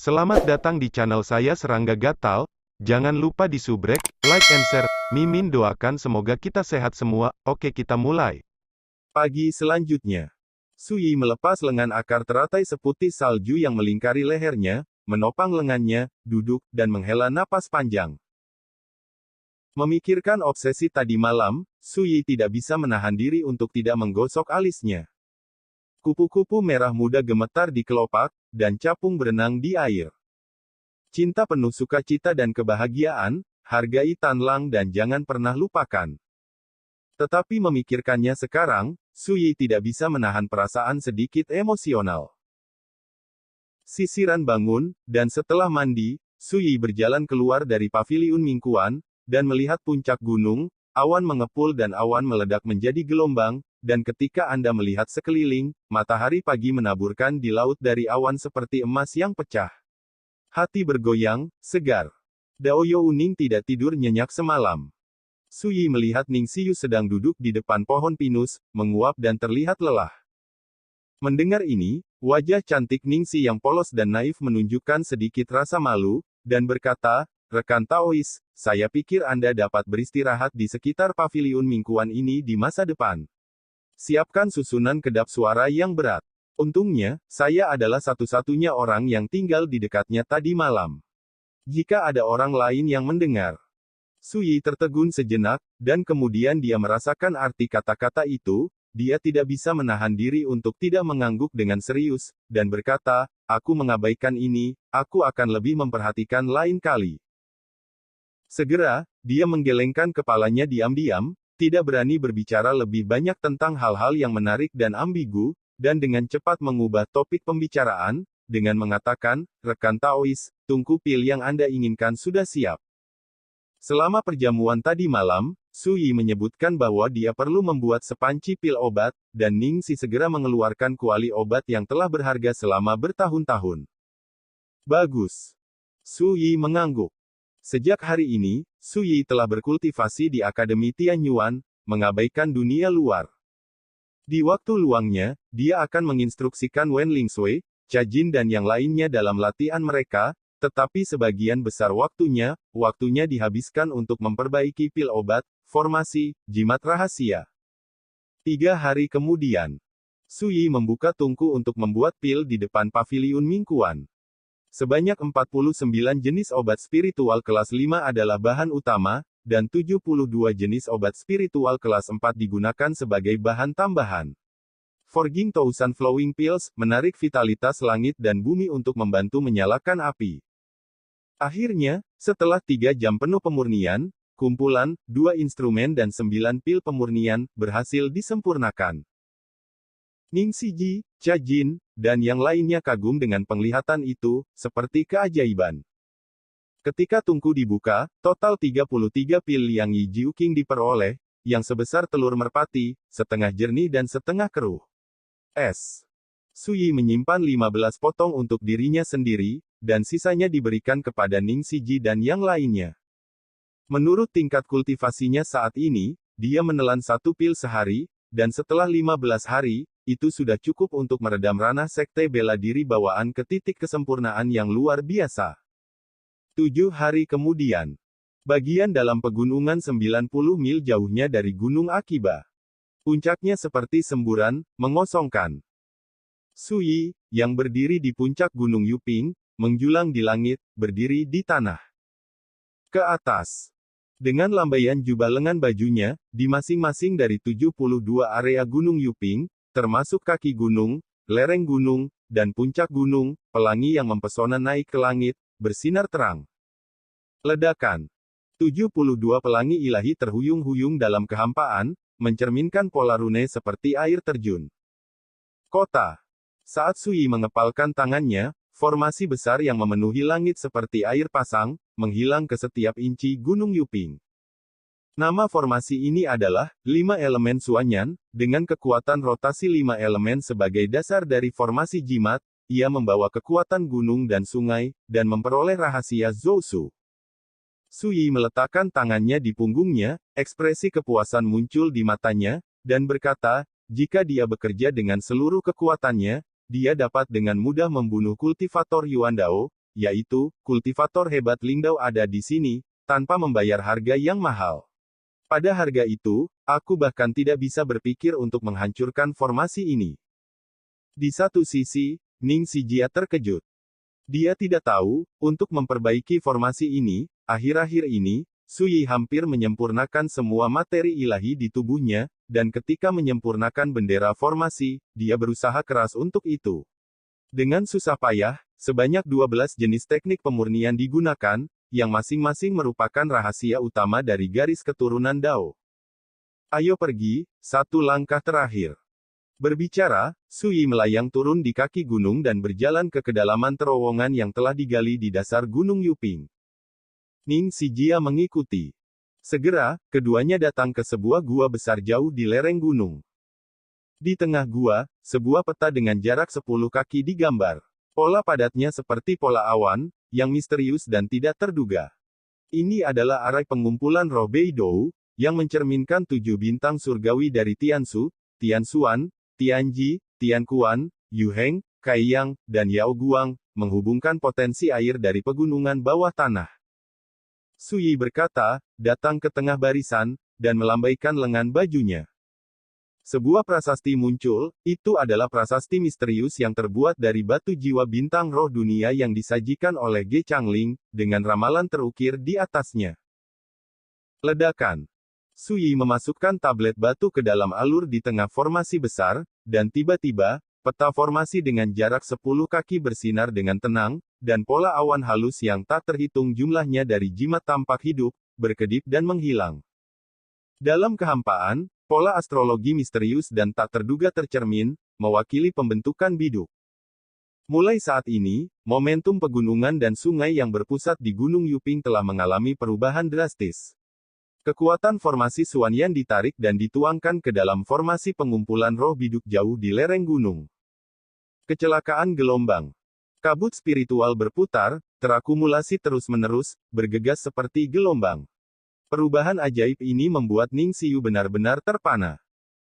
Selamat datang di channel saya Serangga Gatal. Jangan lupa di subrek, like and share. Mimin doakan semoga kita sehat semua. Oke, kita mulai. Pagi selanjutnya, Sui melepas lengan akar teratai seputih salju yang melingkari lehernya, menopang lengannya, duduk, dan menghela napas panjang. Memikirkan obsesi tadi malam, Sui tidak bisa menahan diri untuk tidak menggosok alisnya. Kupu-kupu merah muda gemetar di kelopak, dan capung berenang di air. Cinta penuh sukacita dan kebahagiaan, hargai Tanlang dan jangan pernah lupakan. Tetapi memikirkannya sekarang, Sui tidak bisa menahan perasaan sedikit emosional. Sisiran bangun, dan setelah mandi, Sui berjalan keluar dari paviliun Mingkuan, dan melihat puncak gunung, awan mengepul dan awan meledak menjadi gelombang, dan ketika Anda melihat sekeliling, matahari pagi menaburkan di laut dari awan seperti emas yang pecah. Hati bergoyang, segar. Daoyo Uning tidak tidur nyenyak semalam. Sui melihat Ning Xiyu sedang duduk di depan pohon pinus, menguap dan terlihat lelah. Mendengar ini, wajah cantik Ning Xi yang polos dan naif menunjukkan sedikit rasa malu, dan berkata, "Rekan Taois, saya pikir Anda dapat beristirahat di sekitar paviliun Mingkuan ini di masa depan. Siapkan susunan kedap suara yang berat. Untungnya, saya adalah satu-satunya orang yang tinggal di dekatnya tadi malam. Jika ada orang lain yang mendengar." Sui tertegun sejenak, dan kemudian dia merasakan arti kata-kata itu, dia tidak bisa menahan diri untuk tidak mengangguk dengan serius, dan berkata, "Aku mengabaikan ini, aku akan lebih memperhatikan lain kali." Segera, dia menggelengkan kepalanya diam-diam, tidak berani berbicara lebih banyak tentang hal-hal yang menarik dan ambigu, dan dengan cepat mengubah topik pembicaraan, dengan mengatakan, "Rekan Taois, tungku pil yang Anda inginkan sudah siap." Selama perjamuan tadi malam, Sui menyebutkan bahwa dia perlu membuat sepanci pil obat, dan Ning Xi segera mengeluarkan kuali obat yang telah berharga selama bertahun-tahun. Bagus. Sui mengangguk. Sejak hari ini, Sui telah berkultivasi di Akademi Tianyuan, mengabaikan dunia luar. Di waktu luangnya, dia akan menginstruksikan Wen Lingsui, Cha Jin dan yang lainnya dalam latihan mereka, tetapi sebagian besar waktunya dihabiskan untuk memperbaiki pil obat, formasi, jimat rahasia. 3 hari kemudian, Sui membuka tungku untuk membuat pil di depan paviliun Mingkuan. Sebanyak 49 jenis obat spiritual kelas 5 adalah bahan utama, dan 72 jenis obat spiritual kelas 4 digunakan sebagai bahan tambahan. Forging Thousand Flowing Pills, menarik vitalitas langit dan bumi untuk membantu menyalakan api. Akhirnya, setelah 3 jam penuh pemurnian, kumpulan, 2 instrumen dan 9 pil pemurnian, berhasil disempurnakan. Ning Xiji, Cha Jin, dan yang lainnya kagum dengan penglihatan itu, seperti keajaiban. Ketika tungku dibuka, total 33 pil Liang Yi Jiu King diperoleh, yang sebesar telur merpati, setengah jernih dan setengah keruh. Sui menyimpan 15 potong untuk dirinya sendiri, dan sisanya diberikan kepada Ning Xiji dan yang lainnya. Menurut tingkat kultivasinya saat ini, dia menelan 1 pil sehari, dan setelah 15 hari, itu sudah cukup untuk meredam ranah sekte bela diri bawaan ke titik kesempurnaan yang luar biasa. 7 hari kemudian, bagian dalam pegunungan 90 mil jauhnya dari Gunung Akiba. Puncaknya seperti semburan, mengosongkan. Sui, yang berdiri di puncak Gunung Yuping, menjulang di langit, berdiri di tanah. Ke atas. Dengan lambaian jubah lengan bajunya, di masing-masing dari 72 area Gunung Yuping, termasuk kaki gunung, lereng gunung, dan puncak gunung, pelangi yang mempesona naik ke langit, bersinar terang. Ledakan. 72 pelangi ilahi terhuyung-huyung dalam kehampaan, mencerminkan pola rune seperti air terjun. Kota. Saat Sui mengepalkan tangannya, formasi besar yang memenuhi langit seperti air pasang, menghilang ke setiap inci Gunung Yuping. Nama formasi ini adalah 5 elemen Suanyan, dengan kekuatan rotasi 5 elemen sebagai dasar dari formasi jimat, ia membawa kekuatan gunung dan sungai, dan memperoleh rahasia Zousu. Sui meletakkan tangannya di punggungnya, ekspresi kepuasan muncul di matanya, dan berkata, jika dia bekerja dengan seluruh kekuatannya, dia dapat dengan mudah membunuh kultivator Yuan Dao, yaitu, kultivator hebat Lingdao ada di sini, tanpa membayar harga yang mahal. Pada harga itu, aku bahkan tidak bisa berpikir untuk menghancurkan formasi ini. Di satu sisi, Ning Xijia terkejut. Dia tidak tahu, untuk memperbaiki formasi ini, akhir-akhir ini, Su Yi hampir menyempurnakan semua materi ilahi di tubuhnya, dan ketika menyempurnakan bendera formasi, dia berusaha keras untuk itu. Dengan susah payah, sebanyak 12 jenis teknik pemurnian digunakan, yang masing-masing merupakan rahasia utama dari garis keturunan Dao. Ayo pergi, satu langkah terakhir. Berbicara, Su Yi melayang turun di kaki gunung dan berjalan ke kedalaman terowongan yang telah digali di dasar Gunung Yuping. Ning Xijia mengikuti. Segera, keduanya datang ke sebuah gua besar jauh di lereng gunung. Di tengah gua, sebuah peta dengan jarak 10 kaki digambar. Pola padatnya seperti pola awan, yang misterius dan tidak terduga. Ini adalah arai pengumpulan roh Beidou, yang mencerminkan 7 bintang surgawi dari Tiansu, Tianxuan, Tianji, Tianquan, Yuheng, Kaiyang, dan Yao Guang, menghubungkan potensi air dari pegunungan bawah tanah. Su Yi berkata, datang ke tengah barisan, dan melambaikan lengan bajunya. Sebuah prasasti muncul, itu adalah prasasti misterius yang terbuat dari batu jiwa bintang roh dunia yang disajikan oleh Ge Changling, dengan ramalan terukir di atasnya. Ledakan. Su Yi memasukkan tablet batu ke dalam alur di tengah formasi besar, dan tiba-tiba, peta formasi dengan jarak 10 kaki bersinar dengan tenang, dan pola awan halus yang tak terhitung jumlahnya dari jimat tampak hidup, berkedip dan menghilang. Dalam kehampaan, pola astrologi misterius dan tak terduga tercermin, mewakili pembentukan biduk. Mulai saat ini, momentum pegunungan dan sungai yang berpusat di Gunung Yuping telah mengalami perubahan drastis. Kekuatan formasi Suanyan ditarik dan dituangkan ke dalam formasi pengumpulan roh biduk jauh di lereng gunung. Kecelakaan gelombang. Kabut spiritual berputar, terakumulasi terus-menerus, bergegas seperti gelombang. Perubahan ajaib ini membuat Ning Xiu benar-benar terpana.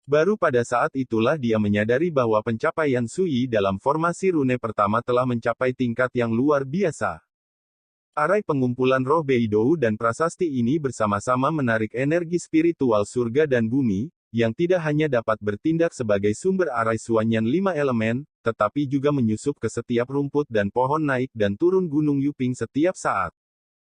Baru pada saat itulah dia menyadari bahwa pencapaian Su Yi dalam formasi rune pertama telah mencapai tingkat yang luar biasa. Arai pengumpulan roh Beidou dan prasasti ini bersama-sama menarik energi spiritual surga dan bumi, yang tidak hanya dapat bertindak sebagai sumber arai Suanyan 5 elemen, tetapi juga menyusup ke setiap rumput dan pohon naik dan turun Gunung Yuping setiap saat.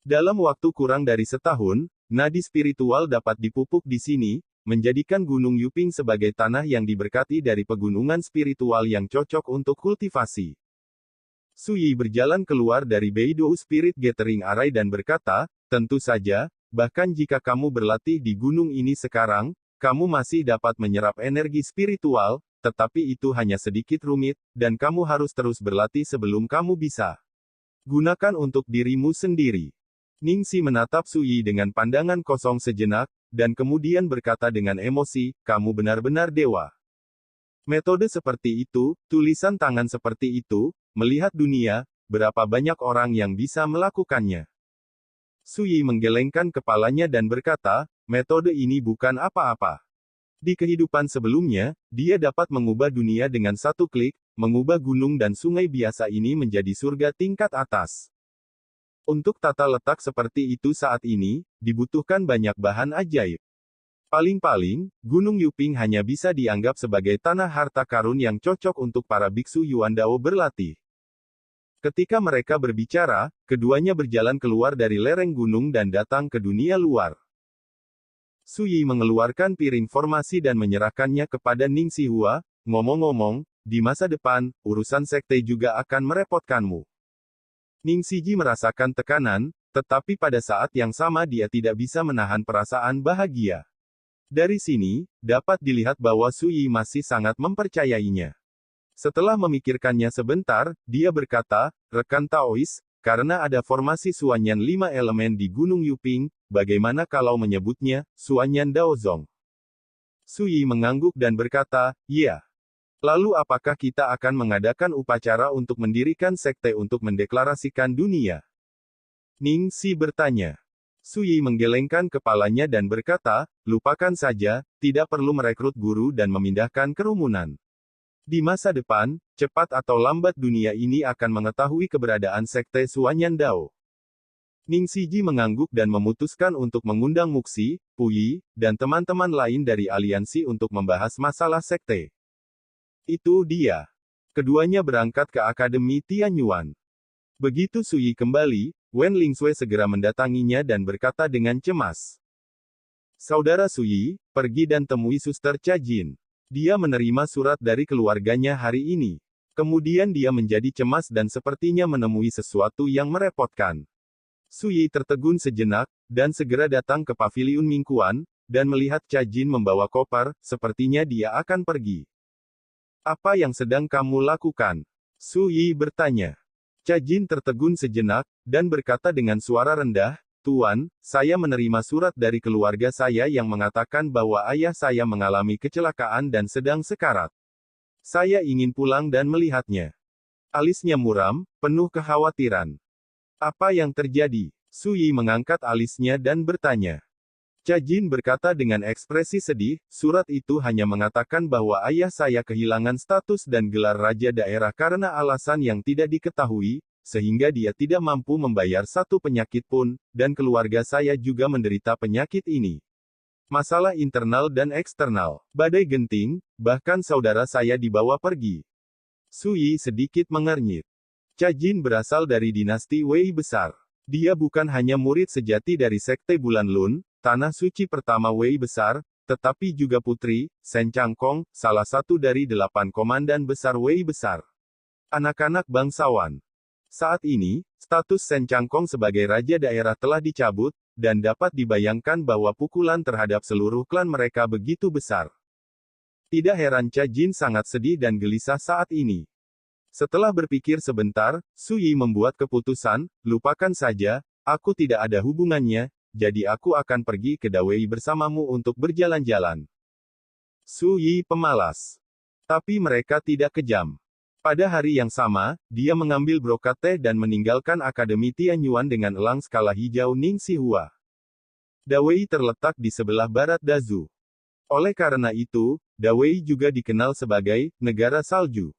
Dalam waktu kurang dari setahun, nadi spiritual dapat dipupuk di sini, menjadikan Gunung Yuping sebagai tanah yang diberkati dari pegunungan spiritual yang cocok untuk kultivasi. Su Yi berjalan keluar dari Beidou Spirit Gathering Arai dan berkata, tentu saja, bahkan jika kamu berlatih di gunung ini sekarang, kamu masih dapat menyerap energi spiritual, tetapi itu hanya sedikit rumit, dan kamu harus terus berlatih sebelum kamu bisa. Gunakan untuk dirimu sendiri. Ning Xi menatap Su Yi dengan pandangan kosong sejenak, dan kemudian berkata dengan emosi, kamu benar-benar dewa. Metode seperti itu, tulisan tangan seperti itu, melihat dunia, berapa banyak orang yang bisa melakukannya. Su Yi menggelengkan kepalanya dan berkata, metode ini bukan apa-apa. Di kehidupan sebelumnya, dia dapat mengubah dunia dengan satu klik, mengubah gunung dan sungai biasa ini menjadi surga tingkat atas. Untuk tata letak seperti itu saat ini, dibutuhkan banyak bahan ajaib. Paling-paling, Gunung Yuping hanya bisa dianggap sebagai tanah harta karun yang cocok untuk para biksu Yuan Dao berlatih. Ketika mereka berbicara, keduanya berjalan keluar dari lereng gunung dan datang ke dunia luar. Su Yi mengeluarkan piring formasi dan menyerahkannya kepada Ning Xihua, ngomong-ngomong, di masa depan, urusan sekte juga akan merepotkanmu. Ning Xiji merasakan tekanan, tetapi pada saat yang sama dia tidak bisa menahan perasaan bahagia. Dari sini, dapat dilihat bahwa Su Yi masih sangat mempercayainya. Setelah memikirkannya sebentar, dia berkata, rekan Taois, karena ada formasi Suanyan 5 elemen di Gunung Yuping, bagaimana kalau menyebutnya, Suanyan Daozong? Su Yi mengangguk dan berkata, ya. Lalu apakah kita akan mengadakan upacara untuk mendirikan sekte untuk mendeklarasikan dunia? Ning Xi bertanya. Su Yi menggelengkan kepalanya dan berkata, lupakan saja, tidak perlu merekrut guru dan memindahkan kerumunan. Di masa depan, cepat atau lambat dunia ini akan mengetahui keberadaan Sekte Suanyan Dao. Ning Siji mengangguk dan memutuskan untuk mengundang Muxi, Puyi, dan teman-teman lain dari aliansi untuk membahas masalah sekte. Itu dia. Keduanya berangkat ke Akademi Tianyuan. Begitu Suyi kembali, Wen Lingsui segera mendatanginya dan berkata dengan cemas. Saudara Suyi, pergi dan temui Suster Cha Jin. Dia menerima surat dari keluarganya hari ini. Kemudian dia menjadi cemas dan sepertinya menemui sesuatu yang merepotkan. Suyi tertegun sejenak, dan segera datang ke paviliun Mingkuan, dan melihat Cha Jin membawa koper, sepertinya dia akan pergi. Apa yang sedang kamu lakukan? Suyi bertanya. Cha Jin tertegun sejenak, dan berkata dengan suara rendah, Tuan, saya menerima surat dari keluarga saya yang mengatakan bahwa ayah saya mengalami kecelakaan dan sedang sekarat. Saya ingin pulang dan melihatnya. Alisnya muram, penuh kekhawatiran. Apa yang terjadi? Suyi mengangkat alisnya dan bertanya. Cha Jin berkata dengan ekspresi sedih, surat itu hanya mengatakan bahwa ayah saya kehilangan status dan gelar raja daerah karena alasan yang tidak diketahui, sehingga dia tidak mampu membayar satu penyakit pun, dan keluarga saya juga menderita penyakit ini. Masalah internal dan eksternal, badai genting, bahkan saudara saya dibawa pergi. Suyi sedikit mengernyit. Cha Jin berasal dari dinasti Wei besar. Dia bukan hanya murid sejati dari Sekte Bulan Lun, tanah suci pertama Wei besar, tetapi juga putri, Shen Changkong, salah satu dari 8 komandan besar Wei besar. Anak-anak bangsawan. Saat ini, status Shen Changkong sebagai raja daerah telah dicabut, dan dapat dibayangkan bahwa pukulan terhadap seluruh klan mereka begitu besar. Tidak heran Cha Jin sangat sedih dan gelisah saat ini. Setelah berpikir sebentar, Suyi membuat keputusan, lupakan saja, aku tidak ada hubungannya, jadi aku akan pergi ke Dawei bersamamu untuk berjalan-jalan. Suyi pemalas. Tapi mereka tidak kejam. Pada hari yang sama, dia mengambil brokat teh dan meninggalkan Akademi Tianyuan dengan elang skala hijau Ning Sihua. Dawei terletak di sebelah barat Dazu. Oleh karena itu, Dawei juga dikenal sebagai negara salju.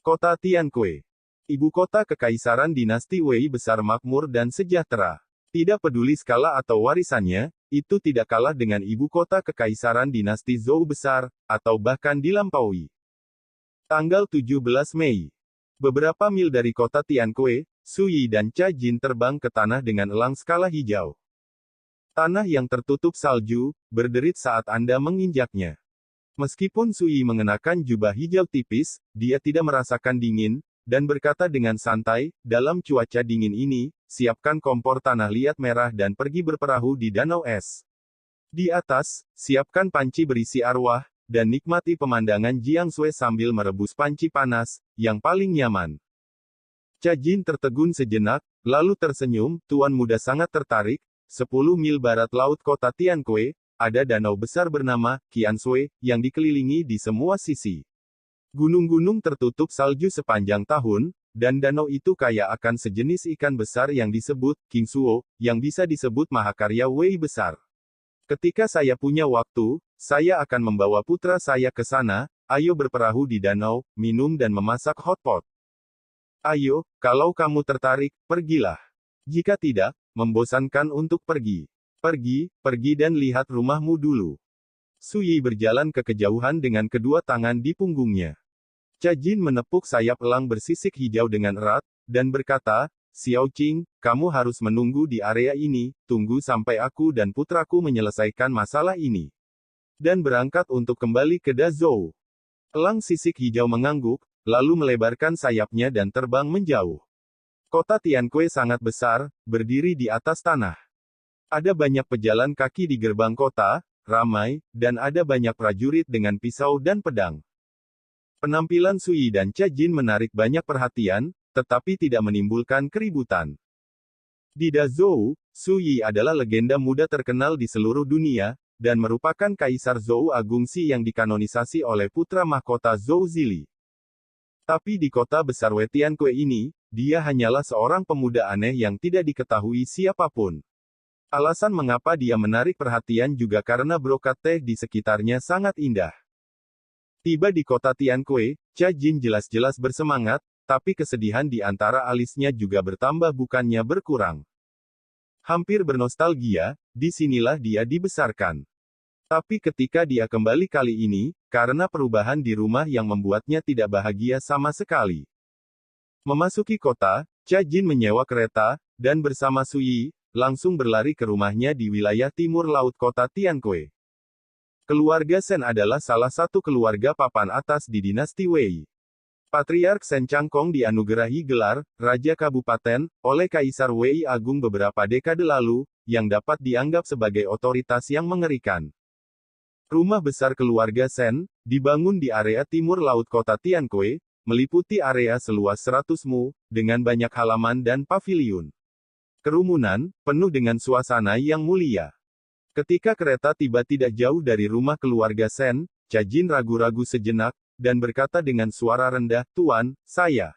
Kota Tiankui. Ibu kota kekaisaran dinasti Wei besar makmur dan sejahtera. Tidak peduli skala atau warisannya, itu tidak kalah dengan ibu kota kekaisaran dinasti Zhou besar, atau bahkan dilampaui. Tanggal 17 Mei. Beberapa mil dari kota Tiankui, Suyi dan Cha Jin terbang ke tanah dengan elang skala hijau. Tanah yang tertutup salju, berderit saat Anda menginjaknya. Meskipun Suyi mengenakan jubah hijau tipis, dia tidak merasakan dingin, dan berkata dengan santai, dalam cuaca dingin ini, siapkan kompor tanah liat merah dan pergi berperahu di danau es. Di atas, siapkan panci berisi arwah, dan nikmati pemandangan Jiangshui sambil merebus panci panas, yang paling nyaman. Cha Jin tertegun sejenak, lalu tersenyum, Tuan Muda sangat tertarik, 10 mil barat laut kota Tiankui, ada danau besar bernama Qianshui, yang dikelilingi di semua sisi. Gunung-gunung tertutup salju sepanjang tahun, dan danau itu kaya akan sejenis ikan besar yang disebut Qingsuo, yang bisa disebut mahakarya Wei besar. Ketika saya punya waktu, saya akan membawa putra saya ke sana, ayo berperahu di danau, minum dan memasak hotpot. Ayo, kalau kamu tertarik, pergilah. Jika tidak, membosankan untuk pergi. Pergi dan lihat rumahmu dulu. Suyi berjalan ke kejauhan dengan kedua tangan di punggungnya. Cha Jin menepuk sayap elang bersisik hijau dengan erat, dan berkata, Xiao Qing, kamu harus menunggu di area ini, tunggu sampai aku dan putraku menyelesaikan masalah ini. Dan berangkat untuk kembali ke Dazhou. Elang sisik hijau mengangguk, lalu melebarkan sayapnya dan terbang menjauh. Kota Tiankui sangat besar, berdiri di atas tanah. Ada banyak pejalan kaki di gerbang kota, ramai, dan ada banyak prajurit dengan pisau dan pedang. Penampilan Suyi dan Cha Jin menarik banyak perhatian, tetapi tidak menimbulkan keributan. Di Dazhou, Suyi adalah legenda muda terkenal di seluruh dunia, dan merupakan Kaisar Zhou Agungsi yang dikanonisasi oleh putra mahkota Zhou Zili. Tapi di kota besar Wetiankui ini, dia hanyalah seorang pemuda aneh yang tidak diketahui siapapun. Alasan mengapa dia menarik perhatian juga karena brokat teh di sekitarnya sangat indah. Tiba di kota Tianque, Cha Jin jelas-jelas bersemangat, tapi kesedihan di antara alisnya juga bertambah bukannya berkurang. Hampir bernostalgia, disinilah dia dibesarkan. Tapi ketika dia kembali kali ini, karena perubahan di rumah yang membuatnya tidak bahagia sama sekali. Memasuki kota, Cha Jin menyewa kereta, dan bersama Su Yi, langsung berlari ke rumahnya di wilayah timur laut kota Tianque. Keluarga Shen adalah salah satu keluarga papan atas di dinasti Wei. Patriark Shen Changkong dianugerahi gelar Raja Kabupaten oleh Kaisar Wei Agung beberapa dekade lalu, yang dapat dianggap sebagai otoritas yang mengerikan. Rumah besar keluarga Shen, dibangun di area timur laut kota Tianque, meliputi area seluas 100 mu, dengan banyak halaman dan paviliun. Kerumunan, penuh dengan suasana yang mulia. Ketika kereta tiba tidak jauh dari rumah keluarga Shen, Cha Jin ragu-ragu sejenak, dan berkata dengan suara rendah, "Tuan, saya."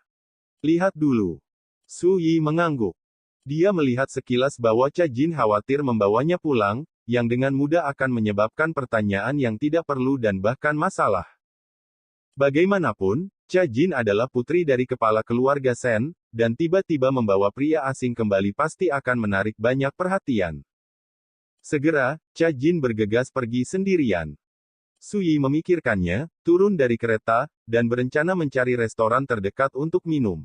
"Lihat dulu." Su Yi mengangguk. Dia melihat sekilas bahwa Cha Jin khawatir membawanya pulang, yang dengan mudah akan menyebabkan pertanyaan yang tidak perlu dan bahkan masalah. Bagaimanapun, Cha Jin adalah putri dari kepala keluarga Shen, dan tiba-tiba membawa pria asing kembali pasti akan menarik banyak perhatian. Segera, Cha Jin bergegas pergi sendirian. Su Yi memikirkannya, turun dari kereta, dan berencana mencari restoran terdekat untuk minum.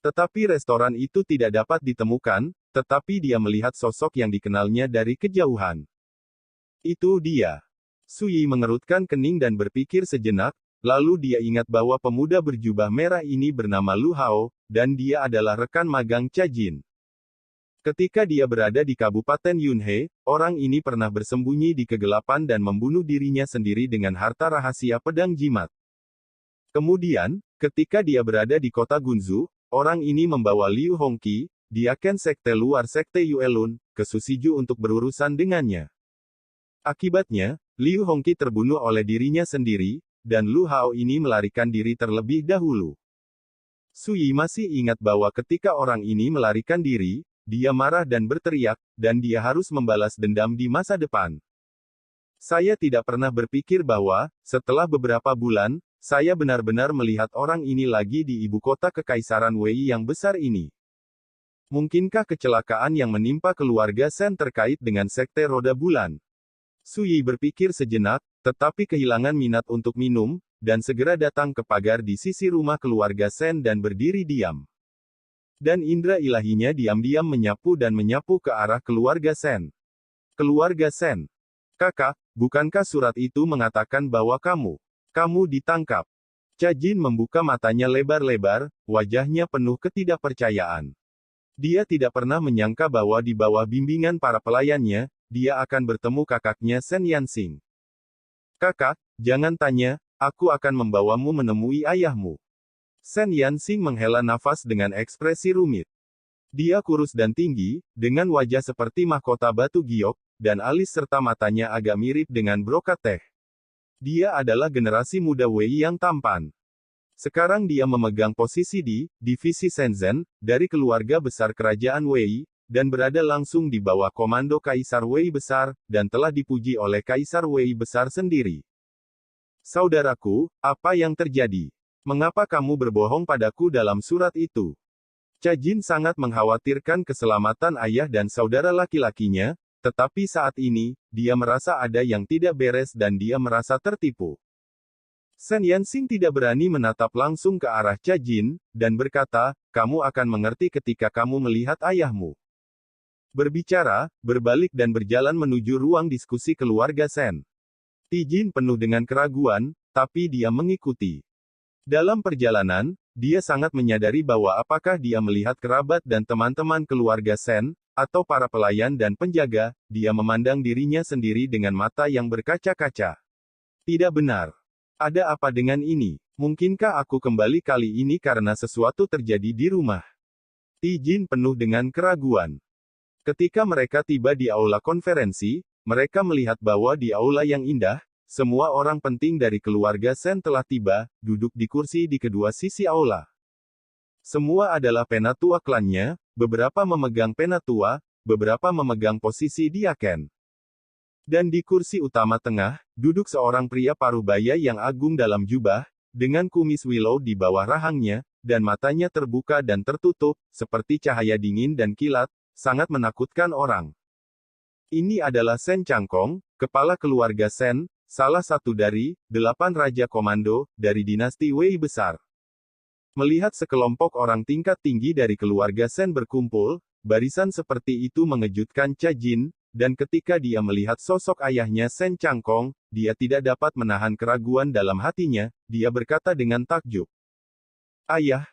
Tetapi restoran itu tidak dapat ditemukan, tetapi dia melihat sosok yang dikenalnya dari kejauhan. Itu dia. Su Yi mengerutkan kening dan berpikir sejenak, lalu dia ingat bahwa pemuda berjubah merah ini bernama Lu Hao, dan dia adalah rekan magang Cha Jin. Ketika dia berada di Kabupaten Yunhe, orang ini pernah bersembunyi di kegelapan dan membunuh dirinya sendiri dengan harta rahasia pedang jimat. Kemudian, ketika dia berada di kota Gunzu, orang ini membawa Liu Hongqi, diaken sekte luar sekte Yuelun, ke Susiju untuk berurusan dengannya. Akibatnya, Liu Hongqi terbunuh oleh dirinya sendiri, dan Lu Hao ini melarikan diri terlebih dahulu. Su Yi masih ingat bahwa ketika orang ini melarikan diri, dia marah dan berteriak, dan dia harus membalas dendam di masa depan. Saya tidak pernah berpikir bahwa, setelah beberapa bulan, saya benar-benar melihat orang ini lagi di ibu kota Kekaisaran Wei yang besar ini. Mungkinkah kecelakaan yang menimpa keluarga Shen terkait dengan sekte roda bulan? Su Yi berpikir sejenak, tetapi kehilangan minat untuk minum, dan segera datang ke pagar di sisi rumah keluarga Shen dan berdiri diam. Dan indera ilahinya diam-diam menyapu dan menyapu ke arah keluarga Shen. Keluarga Shen. Kakak, bukankah surat itu mengatakan bahwa kamu ditangkap? Cha Jin membuka matanya lebar-lebar, wajahnya penuh ketidakpercayaan. Dia tidak pernah menyangka bahwa di bawah bimbingan para pelayannya, dia akan bertemu kakaknya Shen Yanxing. Kakak, jangan tanya, aku akan membawamu menemui ayahmu. Shen Yanxing menghela nafas dengan ekspresi rumit. Dia kurus dan tinggi, dengan wajah seperti mahkota batu giok, dan alis serta matanya agak mirip dengan brokat teh. Dia adalah generasi muda Wei yang tampan. Sekarang dia memegang posisi di divisi Shenzhen, dari keluarga besar kerajaan Wei, dan berada langsung di bawah komando Kaisar Wei besar, dan telah dipuji oleh Kaisar Wei besar sendiri. Saudaraku, apa yang terjadi? Mengapa kamu berbohong padaku dalam surat itu? Cha Jin sangat mengkhawatirkan keselamatan ayah dan saudara laki-lakinya, tetapi saat ini, dia merasa ada yang tidak beres dan dia merasa tertipu. Shen Yanxing tidak berani menatap langsung ke arah Cha Jin, dan berkata, kamu akan mengerti ketika kamu melihat ayahmu. Berbicara, berbalik dan berjalan menuju ruang diskusi keluarga Shen. Ti Jin penuh dengan keraguan, tapi dia mengikuti. Dalam perjalanan, dia sangat menyadari bahwa apakah dia melihat kerabat dan teman-teman keluarga Shen, atau para pelayan dan penjaga, dia memandang dirinya sendiri dengan mata yang berkaca-kaca. Tidak benar. Ada apa dengan ini? Mungkinkah aku kembali kali ini karena sesuatu terjadi di rumah? Ti Jin penuh dengan keraguan. Ketika mereka tiba di aula konferensi, mereka melihat bahwa di aula yang indah, semua orang penting dari keluarga Shen telah tiba, duduk di kursi di kedua sisi aula. Semua adalah penatua klannya, beberapa memegang penatua, beberapa memegang posisi diaken. Dan di kursi utama tengah, duduk seorang pria parubaya yang agung dalam jubah, dengan kumis willow di bawah rahangnya, dan matanya terbuka dan tertutup, seperti cahaya dingin dan kilat, sangat menakutkan orang. Ini adalah Sen Changkong, kepala keluarga Sen, salah satu dari 8 Raja Komando, dari dinasti Wei besar. Melihat sekelompok orang tingkat tinggi dari keluarga Sen berkumpul, barisan seperti itu mengejutkan Cha Jin, dan ketika dia melihat sosok ayahnya Sen Changkong, dia tidak dapat menahan keraguan dalam hatinya, dia berkata dengan takjub. Ayah,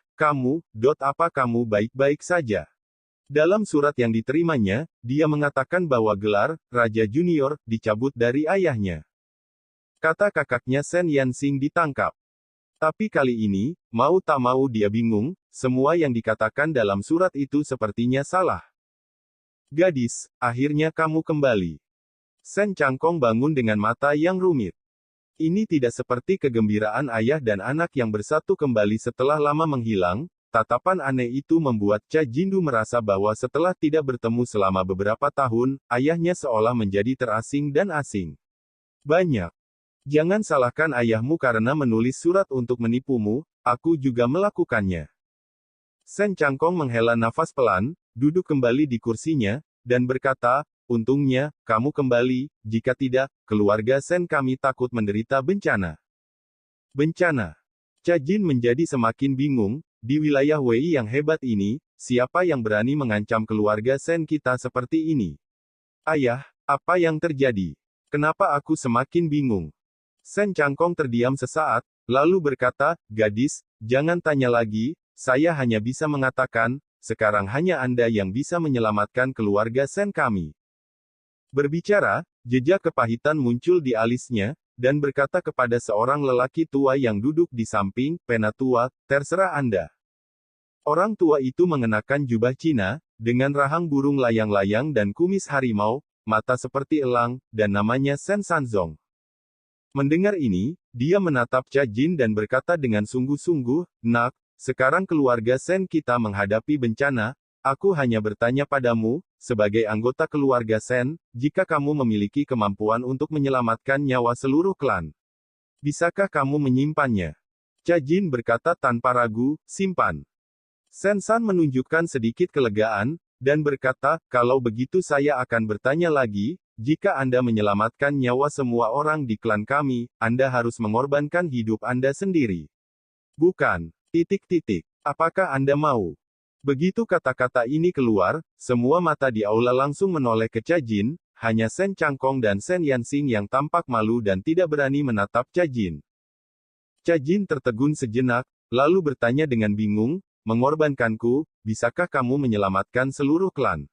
apa kamu baik-baik saja? Dalam surat yang diterimanya, dia mengatakan bahwa gelar Raja Junior dicabut dari ayahnya. Kata kakaknya Sen Yansing ditangkap. Tapi kali ini, mau tak mau dia bingung, semua yang dikatakan dalam surat itu sepertinya salah. Gadis, akhirnya kamu kembali. Sen Changkong bangun dengan mata yang rumit. Ini tidak seperti kegembiraan ayah dan anak yang bersatu kembali setelah lama menghilang. Tatapan aneh itu membuat Cha Jindu merasa bahwa setelah tidak bertemu selama beberapa tahun, ayahnya seolah menjadi terasing dan asing. Banyak. Jangan salahkan ayahmu karena menulis surat untuk menipumu, aku juga melakukannya. Sen Changkong menghela nafas pelan, duduk kembali di kursinya, dan berkata, untungnya, kamu kembali, jika tidak, keluarga Sen kami takut menderita bencana. Bencana. Cha Jin menjadi semakin bingung, di wilayah Wei yang hebat ini, siapa yang berani mengancam keluarga Sen kita seperti ini? Ayah, apa yang terjadi? Kenapa aku semakin bingung? Sen Changkong terdiam sesaat, lalu berkata, gadis, jangan tanya lagi, saya hanya bisa mengatakan, sekarang hanya Anda yang bisa menyelamatkan keluarga Sen kami. Berbicara, jejak kepahitan muncul di alisnya, dan berkata kepada seorang lelaki tua yang duduk di samping, Penatua, terserah Anda. Orang tua itu mengenakan jubah Cina, dengan rahang burung layang-layang dan kumis harimau, mata seperti elang, dan namanya Sen Sanzong. Mendengar ini, dia menatap Cha Jin dan berkata dengan sungguh-sungguh, nak, sekarang keluarga Sen kita menghadapi bencana, aku hanya bertanya padamu, sebagai anggota keluarga Sen, jika kamu memiliki kemampuan untuk menyelamatkan nyawa seluruh klan. Bisakah kamu menyimpannya? Cha Jin berkata tanpa ragu, simpan. Sen San menunjukkan sedikit kelegaan, dan berkata, kalau begitu saya akan bertanya lagi, jika Anda menyelamatkan nyawa semua orang di klan kami, Anda harus mengorbankan hidup Anda sendiri. Bukan. Apakah Anda mau? Begitu kata-kata ini keluar, semua mata di aula langsung menoleh ke Cha Jin, hanya Sen Changkong dan Sen Yansing yang tampak malu dan tidak berani menatap Cha Jin. Cha Jin tertegun sejenak, lalu bertanya dengan bingung, mengorbankanku, bisakah kamu menyelamatkan seluruh klan?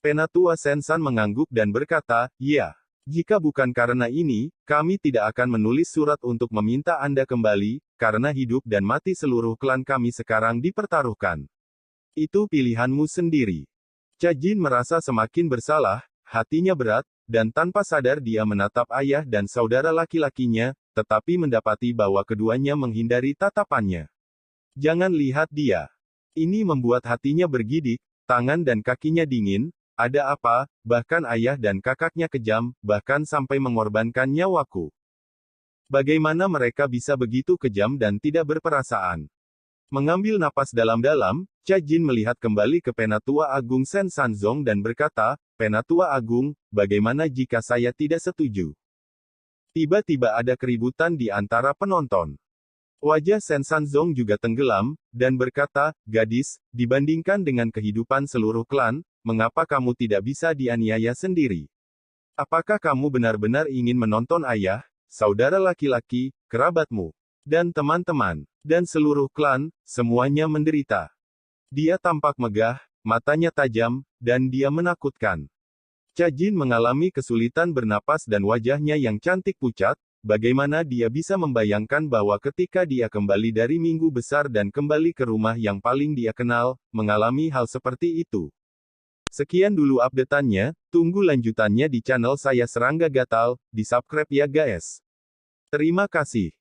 Penatua Sen San mengangguk dan berkata, ya. Jika bukan karena ini, kami tidak akan menulis surat untuk meminta Anda kembali, karena hidup dan mati seluruh klan kami sekarang dipertaruhkan. Itu pilihanmu sendiri. Cha Jin merasa semakin bersalah, hatinya berat, dan tanpa sadar dia menatap ayah dan saudara laki-lakinya, tetapi mendapati bahwa keduanya menghindari tatapannya. Jangan lihat dia. Ini membuat hatinya bergidik, tangan dan kakinya dingin. Ada apa, bahkan ayah dan kakaknya kejam, bahkan sampai mengorbankan nyawaku. Bagaimana mereka bisa begitu kejam dan tidak berperasaan? Mengambil napas dalam-dalam, Cha Jin melihat kembali ke Penatua Agung Sen Sanzong dan berkata, Penatua Agung, bagaimana jika saya tidak setuju? Tiba-tiba ada keributan di antara penonton. Wajah Sen Sanzong juga tenggelam, dan berkata, gadis, dibandingkan dengan kehidupan seluruh klan, mengapa kamu tidak bisa dianiaya sendiri? Apakah kamu benar-benar ingin menonton ayah, saudara laki-laki, kerabatmu, dan teman-teman, dan seluruh klan, semuanya menderita? Dia tampak megah, matanya tajam, dan dia menakutkan. Cha Jin mengalami kesulitan bernapas dan wajahnya yang cantik pucat, bagaimana dia bisa membayangkan bahwa ketika dia kembali dari minggu besar dan kembali ke rumah yang paling dia kenal, mengalami hal seperti itu. Sekian dulu update-annya, tunggu lanjutannya di channel saya Serangga Gatal, di subscribe ya guys. Terima kasih.